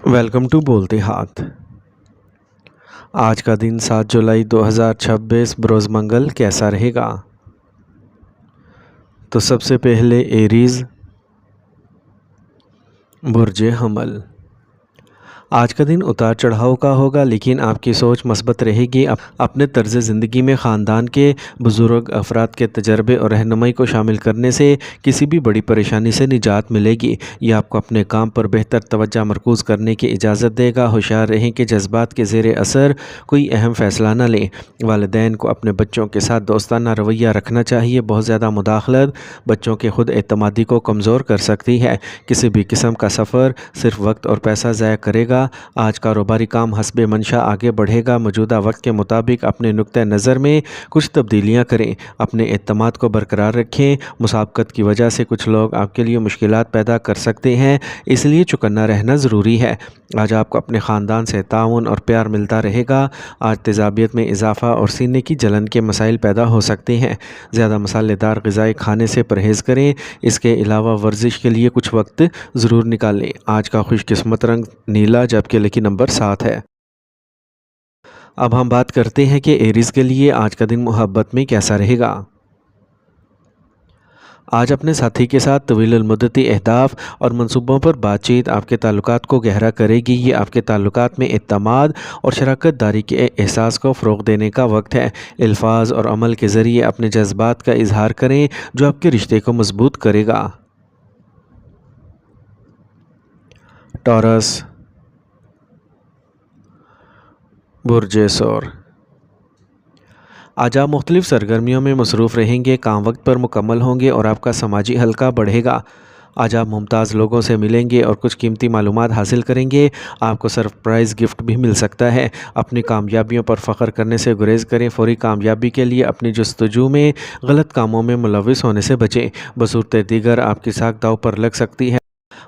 Welcome to بولتے ہاتھ۔ آج کا دن 7 جولائی 2026 بروز منگل کیسا رہے گا؟ تو سب سے پہلے ایریز برج حمل۔ آج کا دن اتار چڑھاؤ کا ہوگا، لیکن آپ کی سوچ مثبت رہے گی۔ اپنے طرز زندگی میں خاندان کے بزرگ افراد کے تجربے اور رہنمائی کو شامل کرنے سے کسی بھی بڑی پریشانی سے نجات ملے گی۔ یہ آپ کو اپنے کام پر بہتر توجہ مرکوز کرنے کی اجازت دے گا۔ ہوشیار رہیں کہ جذبات کے زیر اثر کوئی اہم فیصلہ نہ لیں۔ والدین کو اپنے بچوں کے ساتھ دوستانہ رویہ رکھنا چاہیے۔ بہت زیادہ مداخلت بچوں کے خود اعتمادی کو کمزور کر سکتی ہے۔ کسی بھی قسم کا سفر صرف وقت اور پیسہ ضائع کرے گا۔ آج کاروباری کام حسب منشا آگے بڑھے گا۔ موجودہ وقت کے مطابق اپنے نقطہ نظر میں کچھ تبدیلیاں کریں۔ اپنے اعتماد کو برقرار رکھیں۔ مسابقت کی وجہ سے کچھ لوگ آپ کے لیے مشکلات پیدا کر سکتے ہیں، اس لیے چوکنا رہنا ضروری ہے۔ آج آپ کو اپنے خاندان سے تعاون اور پیار ملتا رہے گا۔ آج تیزابیت میں اضافہ اور سینے کی جلن کے مسائل پیدا ہو سکتے ہیں۔ زیادہ مسالے دار غذائیں کھانے سے پرہیز کریں۔ اس کے علاوہ ورزش کے لیے کچھ وقت ضرور نکالیں۔ آج کا خوش قسمت رنگ نیلا جبکہ لکی نمبر 7 ہے۔ اب ہم بات کرتے ہیں کہ ایریز کے لیے آج کا دن محبت میں کیسا رہے گا۔ آج اپنے ساتھی کے ساتھ طویل المدتی اہداف اور منصوبوں پر بات چیت آپ کے تعلقات کو گہرا کرے گی۔ یہ آپ کے تعلقات میں اعتماد اور شراکت داری کے احساس کو فروغ دینے کا وقت ہے۔ الفاظ اور عمل کے ذریعے اپنے جذبات کا اظہار کریں جو آپ کے رشتے کو مضبوط کرے گا۔ ٹورس برج ثور۔ آج آپ مختلف سرگرمیوں میں مصروف رہیں گے۔ کام وقت پر مکمل ہوں گے اور آپ کا سماجی حلقہ بڑھے گا۔ آج آپ ممتاز لوگوں سے ملیں گے اور کچھ قیمتی معلومات حاصل کریں گے۔ آپ کو سرپرائز گفٹ بھی مل سکتا ہے۔ اپنی کامیابیوں پر فخر کرنے سے گریز کریں۔ فوری کامیابی کے لیے اپنی جستجو میں غلط کاموں میں ملوث ہونے سے بچیں۔ بصورت دیگر آپ کی ساکھ داؤ پر لگ سکتی ہے۔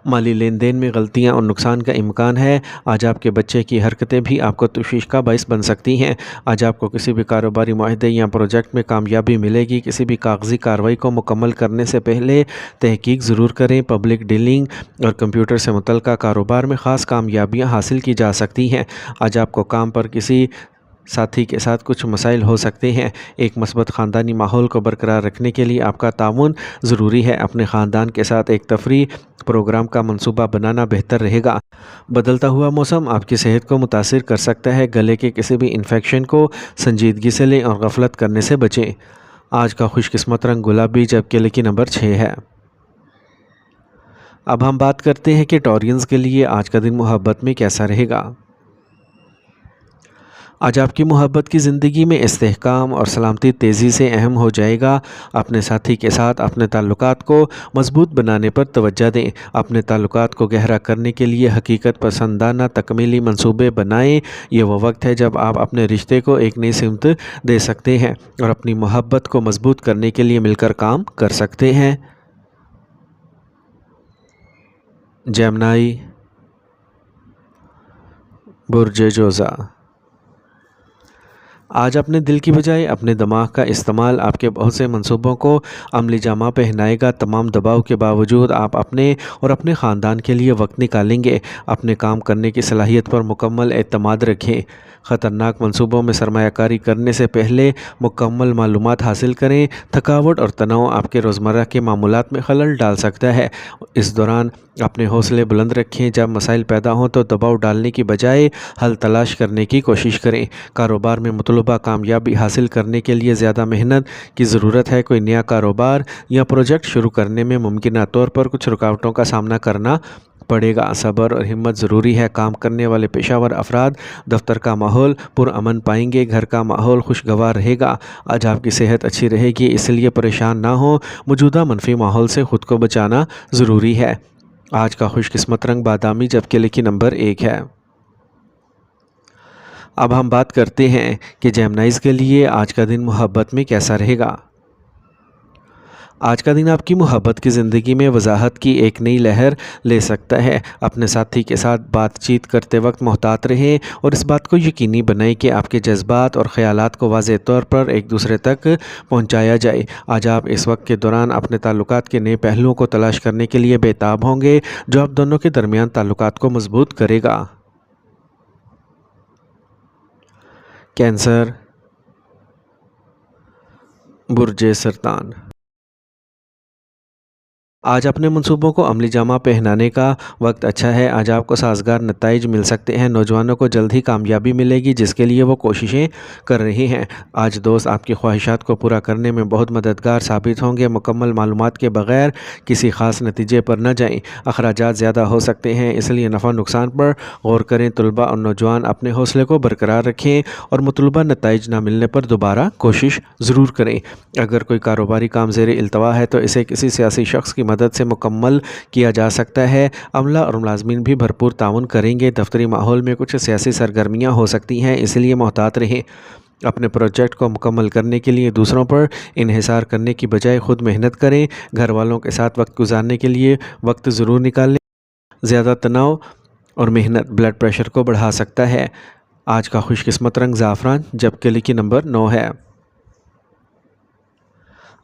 مالی لین دین میں غلطیاں اور نقصان کا امکان ہے۔ آج آپ کے بچے کی حرکتیں بھی آپ کو تشویش کا باعث بن سکتی ہیں۔ آج آپ کو کسی بھی کاروباری معاہدے یا پروجیکٹ میں کامیابی ملے گی۔ کسی بھی کاغذی کارروائی کو مکمل کرنے سے پہلے تحقیق ضرور کریں۔ پبلک ڈیلنگ اور کمپیوٹر سے متعلقہ کاروبار میں خاص کامیابیاں حاصل کی جا سکتی ہیں۔ آج آپ کو کام پر کسی ساتھی کے ساتھ کچھ مسائل ہو سکتے ہیں۔ ایک مثبت خاندانی ماحول کو برقرار رکھنے کے لیے آپ کا تعاون ضروری ہے۔ اپنے خاندان کے ساتھ ایک تفریح پروگرام کا منصوبہ بنانا بہتر رہے گا۔ بدلتا ہوا موسم آپ کی صحت کو متاثر کر سکتا ہے۔ گلے کے کسی بھی انفیکشن کو سنجیدگی سے لیں اور غفلت کرنے سے بچیں۔ آج کا خوش قسمت رنگ گلابی جبکہ لکی نمبر 6 ہے۔ اب ہم بات کرتے ہیں کہ ٹورینز کے لیے آج کا دن محبت میں کیسا رہے گا۔ آج آپ کی محبت کی زندگی میں استحکام اور سلامتی تیزی سے اہم ہو جائے گا۔ اپنے ساتھی کے ساتھ اپنے تعلقات کو مضبوط بنانے پر توجہ دیں۔ اپنے تعلقات کو گہرا کرنے کے لیے حقیقت پسندانہ تکمیلی منصوبے بنائیں۔ یہ وہ وقت ہے جب آپ اپنے رشتے کو ایک نئی سمت دے سکتے ہیں اور اپنی محبت کو مضبوط کرنے کے لیے مل کر کام کر سکتے ہیں۔ جیمنائی برج جوزا۔ آج اپنے دل کی بجائے اپنے دماغ کا استعمال آپ کے بہت سے منصوبوں کو عملی جامہ پہنائے گا۔ تمام دباؤ کے باوجود آپ اپنے اور اپنے خاندان کے لیے وقت نکالیں گے۔ اپنے کام کرنے کی صلاحیت پر مکمل اعتماد رکھیں۔ خطرناک منصوبوں میں سرمایہ کاری کرنے سے پہلے مکمل معلومات حاصل کریں۔ تھکاوٹ اور تناؤ آپ کے روزمرہ کے معمولات میں خلل ڈال سکتا ہے۔ اس دوران اپنے حوصلے بلند رکھیں۔ جب مسائل پیدا ہوں تو دباؤ ڈالنے کی بجائے حل تلاش کرنے کی کوشش کریں۔ کاروبار میں مطلوبہ کامیابی حاصل کرنے کے لیے زیادہ محنت کی ضرورت ہے۔ کوئی نیا کاروبار یا پروجیکٹ شروع کرنے میں ممکنہ طور پر کچھ رکاوٹوں کا سامنا کرنا پڑے گا۔ صبر اور ہمت ضروری ہے۔ کام کرنے والے پیشہ ور افراد دفتر کا ماحول پرامن پائیں گے۔ گھر کا ماحول خوشگوار رہے گا۔ آج آپ کی صحت اچھی رہے گی، اس لیے پریشان نہ ہوں۔ موجودہ منفی ماحول سے خود کو بچانا ضروری ہے۔ آج کا خوش قسمت رنگ بادامی جبکہ لکی نمبر 1 ہے۔ اب ہم بات کرتے ہیں کہ جیمنائز کے لیے آج کا دن محبت میں کیسا رہے گا۔ آج کا دن آپ کی محبت کی زندگی میں وضاحت کی ایک نئی لہر لے سکتا ہے۔ اپنے ساتھی کے ساتھ بات چیت کرتے وقت محتاط رہیں اور اس بات کو یقینی بنائیں کہ آپ کے جذبات اور خیالات کو واضح طور پر ایک دوسرے تک پہنچایا جائے۔ آج آپ اس وقت کے دوران اپنے تعلقات کے نئے پہلوؤں کو تلاش کرنے کے لیے بےتاب ہوں گے جو آپ دونوں کے درمیان تعلقات کو مضبوط کرے گا۔ کینسر، برج سرطان۔ آج اپنے منصوبوں کو عملی جامہ پہنانے کا وقت اچھا ہے۔ آج آپ کو سازگار نتائج مل سکتے ہیں۔ نوجوانوں کو جلد ہی کامیابی ملے گی جس کے لیے وہ کوششیں کر رہے ہیں۔ آج دوست آپ کی خواہشات کو پورا کرنے میں بہت مددگار ثابت ہوں گے۔ مکمل معلومات کے بغیر کسی خاص نتیجے پر نہ جائیں۔ اخراجات زیادہ ہو سکتے ہیں اس لیے نفع نقصان پر غور کریں۔ طلباء اور نوجوان اپنے حوصلے کو برقرار رکھیں اور مطلوبہ نتائج نہ ملنے پر دوبارہ کوشش ضرور کریں۔ اگر کوئی کاروباری کام زیر التوا ہے تو اسے کسی سیاسی شخص کی مدد سے مکمل کیا جا سکتا ہے۔ عملہ اور ملازمین بھی بھرپور تعاون کریں گے۔ دفتری ماحول میں کچھ سیاسی سرگرمیاں ہو سکتی ہیں اس لیے محتاط رہیں۔ اپنے پروجیکٹ کو مکمل کرنے کے لیے دوسروں پر انحصار کرنے کی بجائے خود محنت کریں۔ گھر والوں کے ساتھ وقت گزارنے کے لیے وقت ضرور نکالیں۔ زیادہ تناؤ اور محنت بلڈ پریشر کو بڑھا سکتا ہے۔ آج کا خوش قسمت رنگ زعفران جبکہ لکی نمبر 9 ہے۔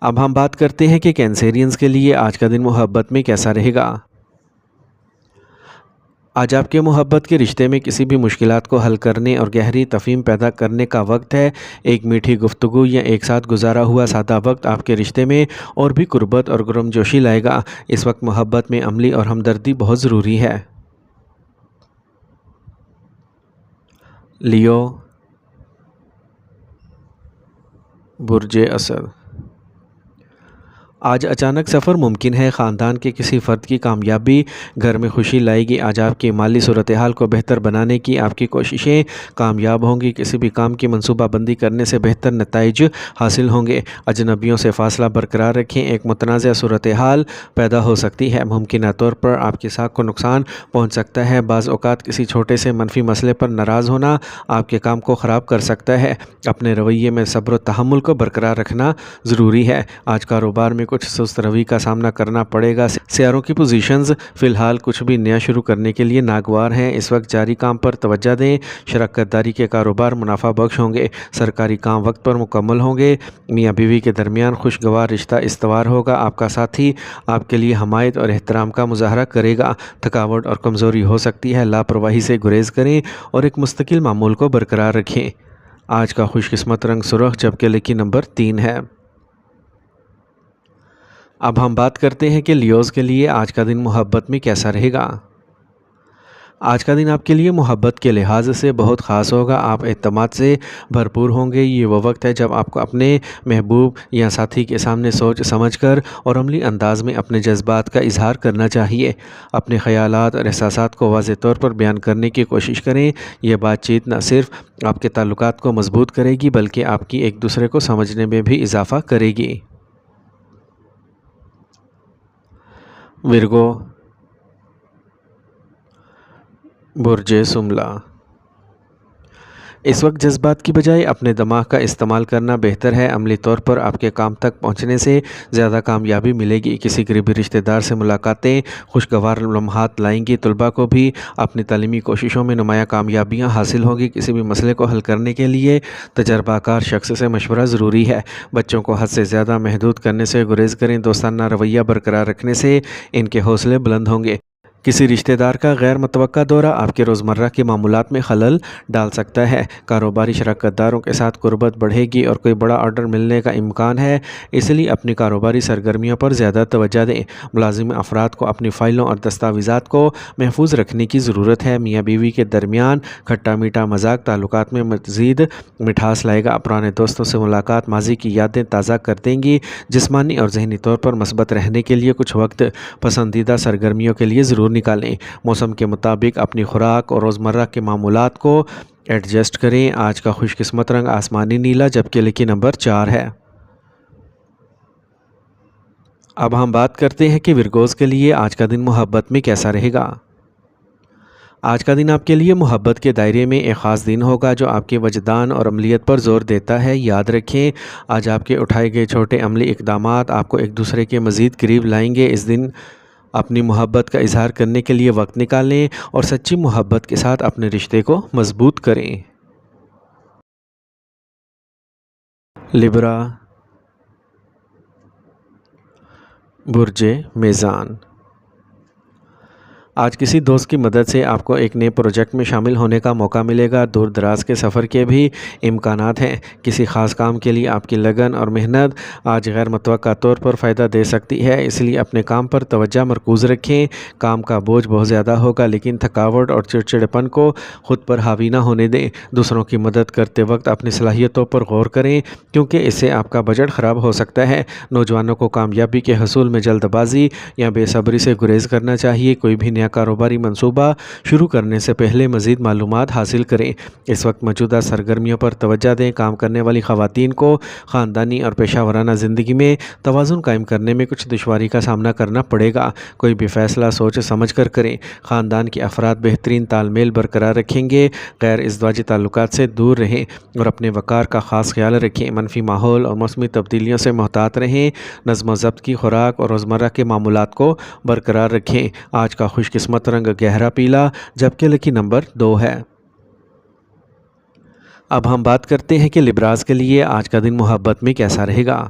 اب ہم بات کرتے ہیں کہ کینسیرینز کے لیے آج کا دن محبت میں کیسا رہے گا۔ آج آپ کے محبت کے رشتے میں کسی بھی مشکلات کو حل کرنے اور گہری تفہیم پیدا کرنے کا وقت ہے۔ ایک میٹھی گفتگو یا ایک ساتھ گزارا ہوا سادہ وقت آپ کے رشتے میں اور بھی قربت اور گرمجوشی لائے گا۔ اس وقت محبت میں عملی اور ہمدردی بہت ضروری ہے۔ لیو، برج اسد۔ آج اچانک سفر ممکن ہے۔ خاندان کے کسی فرد کی کامیابی گھر میں خوشی لائے گی۔ آج آپ کی مالی صورتحال کو بہتر بنانے کی آپ کی کوششیں کامیاب ہوں گی۔ کسی بھی کام کی منصوبہ بندی کرنے سے بہتر نتائج حاصل ہوں گے۔ اجنبیوں سے فاصلہ برقرار رکھیں۔ ایک متنازع صورتحال پیدا ہو سکتی ہے۔ ممکنہ طور پر آپ کی ساکھ کو نقصان پہنچ سکتا ہے۔ بعض اوقات کسی چھوٹے سے منفی مسئلے پر ناراض ہونا آپ کے کام کو خراب کر سکتا ہے۔ اپنے رویے میں صبر و تحمل کو برقرار رکھنا ضروری ہے۔ آج کاروبار میں کچھ سست روی کا سامنا کرنا پڑے گا۔ سیاروں کی پوزیشنز فی الحال کچھ بھی نیا شروع کرنے کے لیے ناگوار ہیں۔ اس وقت جاری کام پر توجہ دیں۔ شراکت داری کے کاروبار منافع بخش ہوں گے۔ سرکاری کام وقت پر مکمل ہوں گے۔ میاں بیوی کے درمیان خوشگوار رشتہ استوار ہوگا۔ آپ کا ساتھی آپ کے لیے حمایت اور احترام کا مظاہرہ کرے گا۔ تھکاوٹ اور کمزوری ہو سکتی ہے۔ لاپرواہی سے گریز کریں اور ایک مستقل معمول کو برقرار رکھیں۔ آج کا خوش قسمت رنگ سرخ جبکہ لکی نمبر 3 ہے۔ اب ہم بات کرتے ہیں کہ لیوز کے لیے آج کا دن محبت میں کیسا رہے گا۔ آج کا دن آپ کے لیے محبت کے لحاظ سے بہت خاص ہوگا۔ آپ اعتماد سے بھرپور ہوں گے۔ یہ وہ وقت ہے جب آپ کو اپنے محبوب یا ساتھی کے سامنے سوچ سمجھ کر اور عملی انداز میں اپنے جذبات کا اظہار کرنا چاہیے۔ اپنے خیالات اور احساسات کو واضح طور پر بیان کرنے کی کوشش کریں۔ یہ بات چیت نہ صرف آپ کے تعلقات کو مضبوط کرے گی بلکہ آپ کی ایک دوسرے کو سمجھنے میں بھی اضافہ کرے گی۔ ورگو، برج شملہ۔ اس وقت جذبات کی بجائے اپنے دماغ کا استعمال کرنا بہتر ہے۔ عملی طور پر آپ کے کام تک پہنچنے سے زیادہ کامیابی ملے گی۔ کسی قریبی رشتہ دار سے ملاقاتیں خوشگوار لمحات لائیں گی۔ طلباء کو بھی اپنی تعلیمی کوششوں میں نمایاں کامیابیاں حاصل ہوں گی۔ کسی بھی مسئلے کو حل کرنے کے لیے تجربہ کار شخص سے مشورہ ضروری ہے۔ بچوں کو حد سے زیادہ محدود کرنے سے گریز کریں۔ دوستانہ رویہ برقرار رکھنے سے ان کے حوصلے بلند ہوں گے۔ کسی رشتہ دار کا غیر متوقع دورہ آپ کے روزمرہ کے معمولات میں خلل ڈال سکتا ہے۔ کاروباری شراکت داروں کے ساتھ قربت بڑھے گی اور کوئی بڑا آرڈر ملنے کا امکان ہے، اس لیے اپنی کاروباری سرگرمیوں پر زیادہ توجہ دیں۔ ملازم افراد کو اپنی فائلوں اور دستاویزات کو محفوظ رکھنے کی ضرورت ہے۔ میاں بیوی کے درمیان کھٹا میٹھا مذاق تعلقات میں مزید مٹھاس لائے گا۔ پرانے دوستوں سے ملاقات ماضی کی یادیں تازہ کر دیں گی۔ جسمانی اور ذہنی طور پر مثبت رہنے کے لیے کچھ وقت پسندیدہ سرگرمیوں کے لیے ضرور نکالیں۔ موسم کے مطابق اپنی خوراک اور روزمرہ کے معمولات کو ایڈجسٹ کریں۔ آج کا خوش قسمت رنگ آسمانی نیلا جبکہ لکی نمبر 4 ہے۔ اب ہم بات کرتے ہیں کہ ورگوز کے لیے آج کا دن محبت میں کیسا رہے گا۔ آج کا دن آپ کے لیے محبت کے دائرے میں ایک خاص دن ہوگا جو آپ کے وجدان اور عملیت پر زور دیتا ہے۔ یاد رکھیں، آج آپ کے اٹھائے گئے چھوٹے عملی اقدامات آپ کو ایک دوسرے کے مزید قریب لائیں گے۔ اس دن اپنی محبت کا اظہار کرنے کے لیے وقت نکالیں اور سچی محبت کے ساتھ اپنے رشتے کو مضبوط کریں۔ لبرا، برج میزان۔ آج کسی دوست کی مدد سے آپ کو ایک نئے پروجیکٹ میں شامل ہونے کا موقع ملے گا۔ دور دراز کے سفر کے بھی امکانات ہیں۔ کسی خاص کام کے لیے آپ کی لگن اور محنت آج غیر متوقع طور پر فائدہ دے سکتی ہے، اس لیے اپنے کام پر توجہ مرکوز رکھیں۔ کام کا بوجھ بہت زیادہ ہوگا، لیکن تھکاوٹ اور چڑچڑپن کو خود پر حاوی نہ ہونے دیں۔ دوسروں کی مدد کرتے وقت اپنی صلاحیتوں پر غور کریں، کیونکہ اس سے آپ کا بجٹ خراب ہو سکتا ہے۔ نوجوانوں کو کامیابی کے حصول میں جلد بازی یا بے صبری سے گریز کرنا چاہیے۔ کوئی بھی نیا کاروباری منصوبہ شروع کرنے سے پہلے مزید معلومات حاصل کریں۔ اس وقت موجودہ سرگرمیوں پر توجہ دیں۔ کام کرنے والی خواتین کو خاندانی اور پیشہ ورانہ زندگی میں توازن قائم کرنے میں کچھ دشواری کا سامنا کرنا پڑے گا۔ کوئی بھی فیصلہ سوچ سمجھ کر کریں۔ خاندان کے افراد بہترین تال میل برقرار رکھیں گے۔ غیر ازدواجی تعلقات سے دور رہیں اور اپنے وقار کا خاص خیال رکھیں۔ منفی ماحول اور موسمی تبدیلیوں سے محتاط رہیں۔ نظم و ضبط کی خوراک اور روزمرہ کے معمولات کو برقرار رکھیں۔ آج کا خوش قسمت رنگ گہرا پیلا، جبکہ لکی نمبر 2 ہے۔ اب ہم بات کرتے ہیں کہ لبراز کے لیے آج کا دن محبت میں کیسا رہے گا۔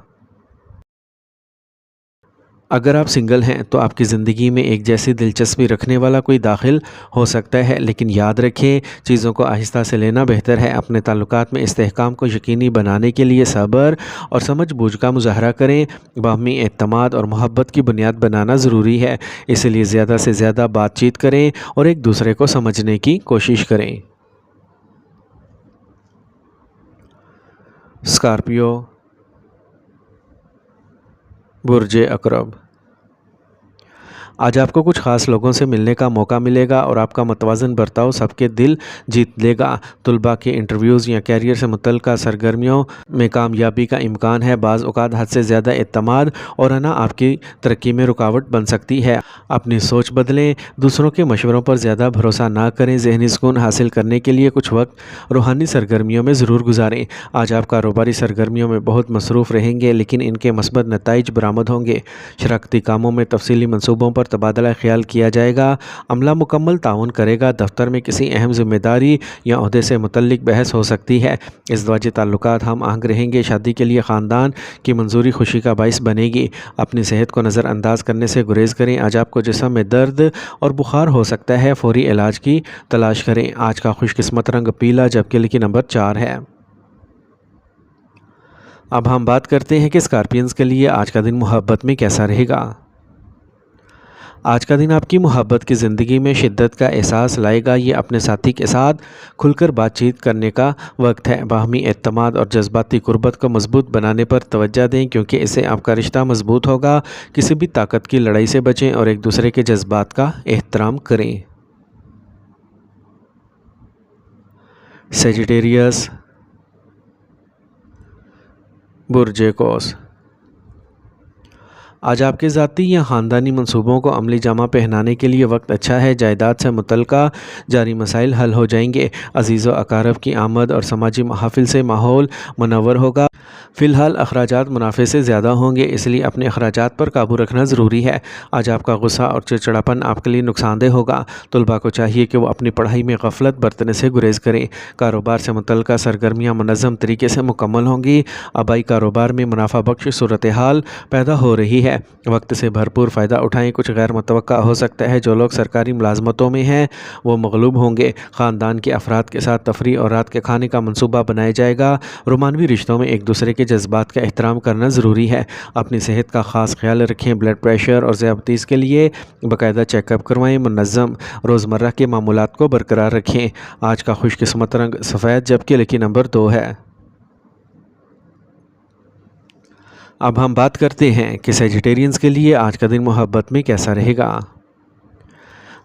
اگر آپ سنگل ہیں تو آپ کی زندگی میں ایک جیسی دلچسپی رکھنے والا کوئی داخل ہو سکتا ہے، لیکن یاد رکھیں چیزوں کو آہستہ سے لینا بہتر ہے۔ اپنے تعلقات میں استحکام کو یقینی بنانے کے لیے صبر اور سمجھ بوجھ کا مظاہرہ کریں۔ باہمی اعتماد اور محبت کی بنیاد بنانا ضروری ہے، اس لیے زیادہ سے زیادہ بات چیت کریں اور ایک دوسرے کو سمجھنے کی کوشش کریں۔ اسکارپیو، برج عقرب۔ آج آپ کو کچھ خاص لوگوں سے ملنے کا موقع ملے گا اور آپ کا متوازن برتاؤ سب کے دل جیت لے گا۔ طلباء کے انٹرویوز یا کیریئر سے متعلقہ سرگرمیوں میں کامیابی کا امکان ہے۔ بعض اوقات حد سے زیادہ اعتماد اور انا آپ کی ترقی میں رکاوٹ بن سکتی ہے۔ اپنی سوچ بدلیں، دوسروں کے مشوروں پر زیادہ بھروسہ نہ کریں۔ ذہنی سکون حاصل کرنے کے لیے کچھ وقت روحانی سرگرمیوں میں ضرور گزاریں۔ آج آپ کاروباری سرگرمیوں میں بہت مصروف رہیں گے، لیکن ان کے مثبت نتائج برآمد ہوں گے۔ شراکتی کاموں میں تفصیلی منصوبوں پر تبادلہ خیال کیا جائے گا۔ عملہ مکمل تعاون کرے گا۔ دفتر میں کسی اہم ذمہ داری یا عہدے سے متعلق بحث ہو سکتی ہے۔ ازدواجی تعلقات ہم آہنگ رہیں گے۔ شادی کے لیے خاندان کی منظوری خوشی کا باعث بنے گی۔ اپنی صحت کو نظر انداز کرنے سے گریز کریں۔ آج آپ کو جسم میں درد اور بخار ہو سکتا ہے، فوری علاج کی تلاش کریں۔ آج کا خوش قسمت رنگ پیلا، جبکہ لکی نمبر 4 ہے۔ اب ہم بات کرتے ہیں کہ اسکارپینز کے لیے آج کا دن محبت میں کیسا رہے گا۔ آج کا دن آپ کی محبت کی زندگی میں شدت کا احساس لائے گا۔ یہ اپنے ساتھی کے ساتھ کھل کر بات چیت کرنے کا وقت ہے۔ باہمی اعتماد اور جذباتی قربت کو مضبوط بنانے پر توجہ دیں، کیونکہ اس سے آپ کا رشتہ مضبوط ہوگا۔ کسی بھی طاقت کی لڑائی سے بچیں اور ایک دوسرے کے جذبات کا احترام کریں۔ سیجیٹیریس، برج قوس۔ آج آپ کے ذاتی یا خاندانی منصوبوں کو عملی جامہ پہنانے کے لیے وقت اچھا ہے۔ جائیداد سے متعلقہ جاری مسائل حل ہو جائیں گے۔ عزیز و اقارب کی آمد اور سماجی محافل سے ماحول منور ہوگا۔ فی الحال اخراجات منافع سے زیادہ ہوں گے، اس لیے اپنے اخراجات پر قابو رکھنا ضروری ہے۔ آج آپ کا غصہ اور چڑچڑاپن آپ کے لیے نقصان دہ ہوگا۔ طلباء کو چاہیے کہ وہ اپنی پڑھائی میں غفلت برتنے سے گریز کریں۔ کاروبار سے متعلقہ سرگرمیاں منظم طریقے سے مکمل ہوں گی۔ آبائی کاروبار میں منافع بخش صورتحال پیدا ہو رہی ہے۔ وقت سے بھرپور فائدہ اٹھائیں۔ کچھ غیر متوقع ہو سکتا ہے۔ جو لوگ سرکاری ملازمتوں میں ہیں وہ مغلوب ہوں گے۔ خاندان کے افراد کے ساتھ تفریح اور رات کے کھانے کا منصوبہ بنایا جائے گا۔ رومانوی رشتوں میں ایک دوسرے کے جذبات کا احترام کرنا ضروری ہے۔ اپنی صحت کا خاص خیال رکھیں۔ بلڈ پریشر اور ذیابیطس کے لیے باقاعدہ چیک اپ کروائیں۔ منظم روزمرہ کے معمولات کو برقرار رکھیں۔ آج کا خوش قسمت رنگ سفید، جبکہ لکی نمبر 2 ہے۔ اب ہم بات کرتے ہیں کہ سیجیٹیرینز کے لیے آج کا دن محبت میں کیسا رہے گا۔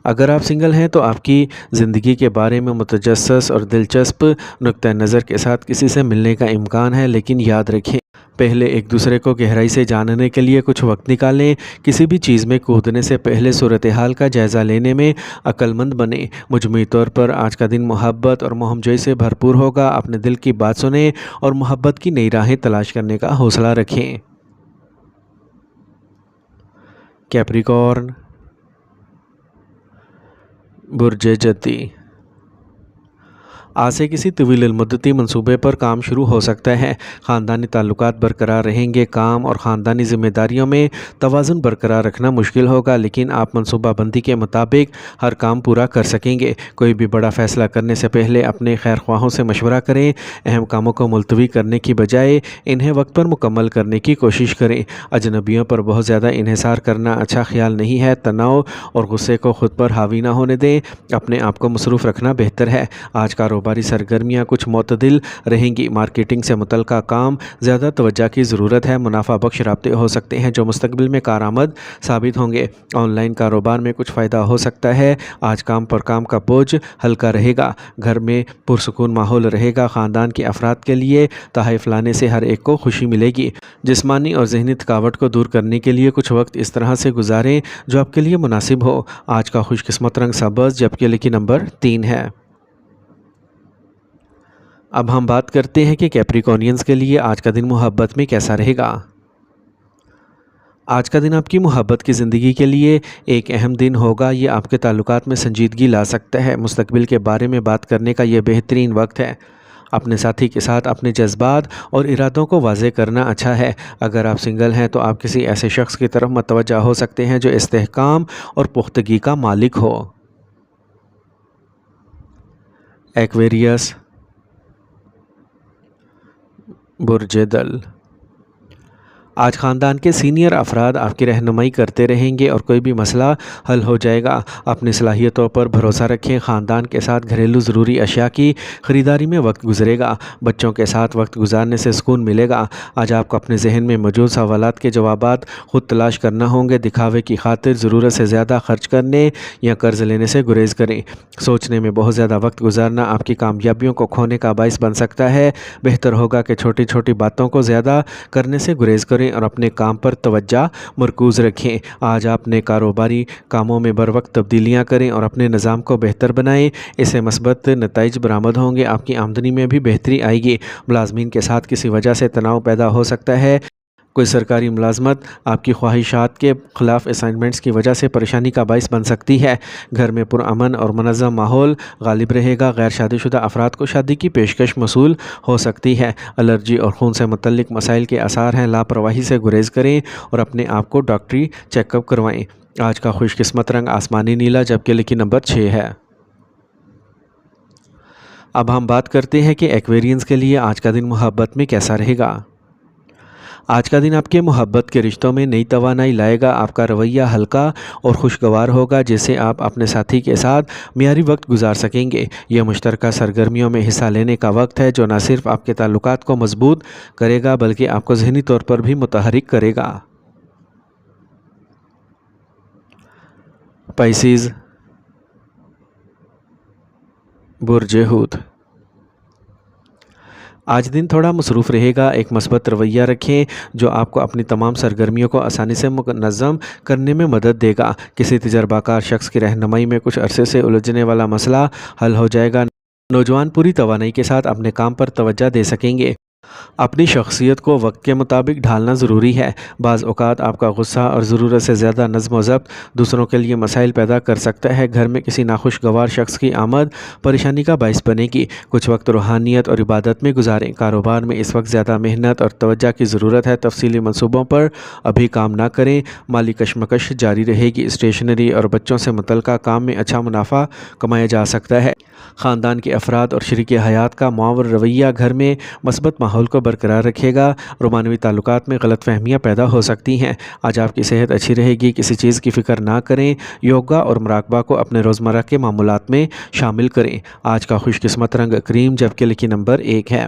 اگر آپ سنگل ہیں تو آپ کی زندگی کے بارے میں متجسس اور دلچسپ نقطہ نظر کے ساتھ کسی سے ملنے کا امکان ہے، لیکن یاد رکھیں پہلے ایک دوسرے کو گہرائی سے جاننے کے لیے کچھ وقت نکالیں۔ کسی بھی چیز میں کودنے سے پہلے صورتحال کا جائزہ لینے میں عقل مند بنیں۔ مجموعی طور پر آج کا دن محبت اور مہم جوئی سے بھرپور ہوگا۔ اپنے دل کی بات سنیں اور محبت کی نئی راہیں تلاش کرنے کا حوصلہ رکھیں۔ کیپریکارن، برج جدی، آج سے کسی طویل المدتی منصوبے پر کام شروع ہو سکتا ہے۔ خاندانی تعلقات برقرار رہیں گے۔ کام اور خاندانی ذمہ داریوں میں توازن برقرار رکھنا مشکل ہوگا، لیکن آپ منصوبہ بندی کے مطابق ہر کام پورا کر سکیں گے۔ کوئی بھی بڑا فیصلہ کرنے سے پہلے اپنے خیر خواہوں سے مشورہ کریں۔ اہم کاموں کو ملتوی کرنے کی بجائے انہیں وقت پر مکمل کرنے کی کوشش کریں۔ اجنبیوں پر بہت زیادہ انحصار کرنا اچھا خیال نہیں ہے۔ تناؤ اور غصے کو خود پر حاوی نہ ہونے دیں۔ اپنے آپ کو مصروف رکھنا بہتر ہے۔ آج کاروباری سرگرمیاں کچھ معتدل رہیں گی۔ مارکیٹنگ سے متعلقہ کام زیادہ توجہ کی ضرورت ہے۔ منافع بخش رابطے ہو سکتے ہیں جو مستقبل میں کارآمد ثابت ہوں گے۔ آن لائن کاروبار میں کچھ فائدہ ہو سکتا ہے۔ آج کام پر کام کا بوجھ ہلکا رہے گا۔ گھر میں پرسکون ماحول رہے گا۔ خاندان کے افراد کے لیے تحائف لانے سے ہر ایک کو خوشی ملے گی۔ جسمانی اور ذہنی تھکاوٹ کو دور کرنے کے لیے کچھ وقت اس طرح سے گزاریں جو آپ کے لیے مناسب ہو۔ آج کا خوش قسمت رنگ سبز، جبکہ لکی نمبر 3 ہے۔ اب ہم بات کرتے ہیں کہ کیپریکونینز کے لیے آج کا دن محبت میں کیسا رہے گا۔ آج کا دن آپ کی محبت کی زندگی کے لیے ایک اہم دن ہوگا۔ یہ آپ کے تعلقات میں سنجیدگی لا سکتا ہے۔ مستقبل کے بارے میں بات کرنے کا یہ بہترین وقت ہے۔ اپنے ساتھی کے ساتھ اپنے جذبات اور ارادوں کو واضح کرنا اچھا ہے۔ اگر آپ سنگل ہیں تو آپ کسی ایسے شخص کی طرف متوجہ ہو سکتے ہیں جو استحکام اور پختگی کا مالک ہو۔ ایکویریس، برج دل، آج خاندان کے سینئر افراد آپ کی رہنمائی کرتے رہیں گے اور کوئی بھی مسئلہ حل ہو جائے گا۔ اپنی صلاحیتوں پر بھروسہ رکھیں۔ خاندان کے ساتھ گھریلو ضروری اشیاء کی خریداری میں وقت گزرے گا۔ بچوں کے ساتھ وقت گزارنے سے سکون ملے گا۔ آج آپ کو اپنے ذہن میں موجود سوالات کے جوابات خود تلاش کرنا ہوں گے۔ دکھاوے کی خاطر ضرورت سے زیادہ خرچ کرنے یا قرض لینے سے گریز کریں۔ سوچنے میں بہت زیادہ وقت گزارنا آپ کی کامیابیوں کو کھونے کا باعث بن سکتا ہے۔ بہتر ہوگا کہ چھوٹی چھوٹی باتوں کو زیادہ کرنے سے گریز کریں اور اپنے کام پر توجہ مرکوز رکھیں۔ آج آپ نے کاروباری کاموں میں بروقت تبدیلیاں کریں اور اپنے نظام کو بہتر بنائیں۔ اس سے مثبت نتائج برآمد ہوں گے۔ آپ کی آمدنی میں بھی بہتری آئے گی۔ ملازمین کے ساتھ کسی وجہ سے تناؤ پیدا ہو سکتا ہے۔ کوئی سرکاری ملازمت آپ کی خواہشات کے خلاف اسائنمنٹس کی وجہ سے پریشانی کا باعث بن سکتی ہے۔ گھر میں پرامن اور منظم ماحول غالب رہے گا۔ غیر شادی شدہ افراد کو شادی کی پیشکش موصول ہو سکتی ہے۔ الرجی اور خون سے متعلق مسائل کے آثار ہیں۔ لاپرواہی سے گریز کریں اور اپنے آپ کو ڈاکٹری چیک اپ کروائیں۔ آج کا خوش قسمت رنگ آسمانی نیلا، جبکہ لکی نمبر 6 ہے۔ اب ہم بات کرتے ہیں کہ ایکویرینز کے لیے آج کا دن محبت میں کیسا رہے گا۔ آج کا دن آپ کے محبت کے رشتوں میں نئی توانائی لائے گا۔ آپ کا رویہ ہلکا اور خوشگوار ہوگا جس سے آپ اپنے ساتھی کے ساتھ معیاری وقت گزار سکیں گے۔ یہ مشترکہ سرگرمیوں میں حصہ لینے کا وقت ہے جو نہ صرف آپ کے تعلقات کو مضبوط کرے گا بلکہ آپ کو ذہنی طور پر بھی متحرک کرے گا۔ پائسیز، برج حوت، آج دن تھوڑا مصروف رہے گا۔ ایک مثبت رویہ رکھیں جو آپ کو اپنی تمام سرگرمیوں کو آسانی سے منظم کرنے میں مدد دے گا۔ کسی تجربہ کار شخص کی رہنمائی میں کچھ عرصے سے الجھنے والا مسئلہ حل ہو جائے گا۔ نوجوان پوری توانائی کے ساتھ اپنے کام پر توجہ دے سکیں گے۔ اپنی شخصیت کو وقت کے مطابق ڈھالنا ضروری ہے۔ بعض اوقات آپ کا غصہ اور ضرورت سے زیادہ نظم و ضبط دوسروں کے لیے مسائل پیدا کر سکتا ہے۔ گھر میں کسی ناخوشگوار شخص کی آمد پریشانی کا باعث بنے گی۔ کچھ وقت روحانیت اور عبادت میں گزاریں۔ کاروبار میں اس وقت زیادہ محنت اور توجہ کی ضرورت ہے۔ تفصیلی منصوبوں پر ابھی کام نہ کریں۔ مالی کشمکش جاری رہے گی۔ اسٹیشنری اور بچوں سے متعلقہ کام میں اچھا منافع کمایا جا سکتا ہے۔ خاندان کے افراد اور شریک حیات کا معاون رویہ گھر میں مثبت ماحول کو برقرار رکھے گا۔ رومانوی تعلقات میں غلط فہمیاں پیدا ہو سکتی ہیں۔ آج آپ کی صحت اچھی رہے گی۔ کسی چیز کی فکر نہ کریں۔ یوگا اور مراقبہ کو اپنے روزمرہ کے معمولات میں شامل کریں۔ آج کا خوش قسمت رنگ کریم، جبکہ لکی نمبر 1 ہے۔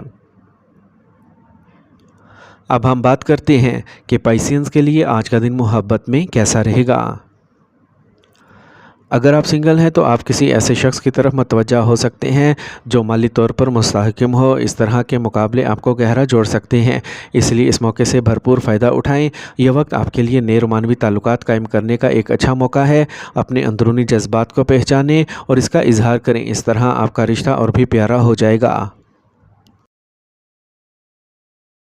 اب ہم بات کرتے ہیں کہ پائسینز کے لیے آج کا دن محبت میں کیسا رہے گا۔ اگر آپ سنگل ہیں تو آپ کسی ایسے شخص کی طرف متوجہ ہو سکتے ہیں جو مالی طور پر مستحکم ہو۔ اس طرح کے مقابلے آپ کو گہرا جوڑ سکتے ہیں، اس لیے اس موقع سے بھرپور فائدہ اٹھائیں۔ یہ وقت آپ کے لیے نئے رومانوی تعلقات قائم کرنے کا ایک اچھا موقع ہے۔ اپنے اندرونی جذبات کو پہچانیں اور اس کا اظہار کریں، اس طرح آپ کا رشتہ اور بھی پیارا ہو جائے گا۔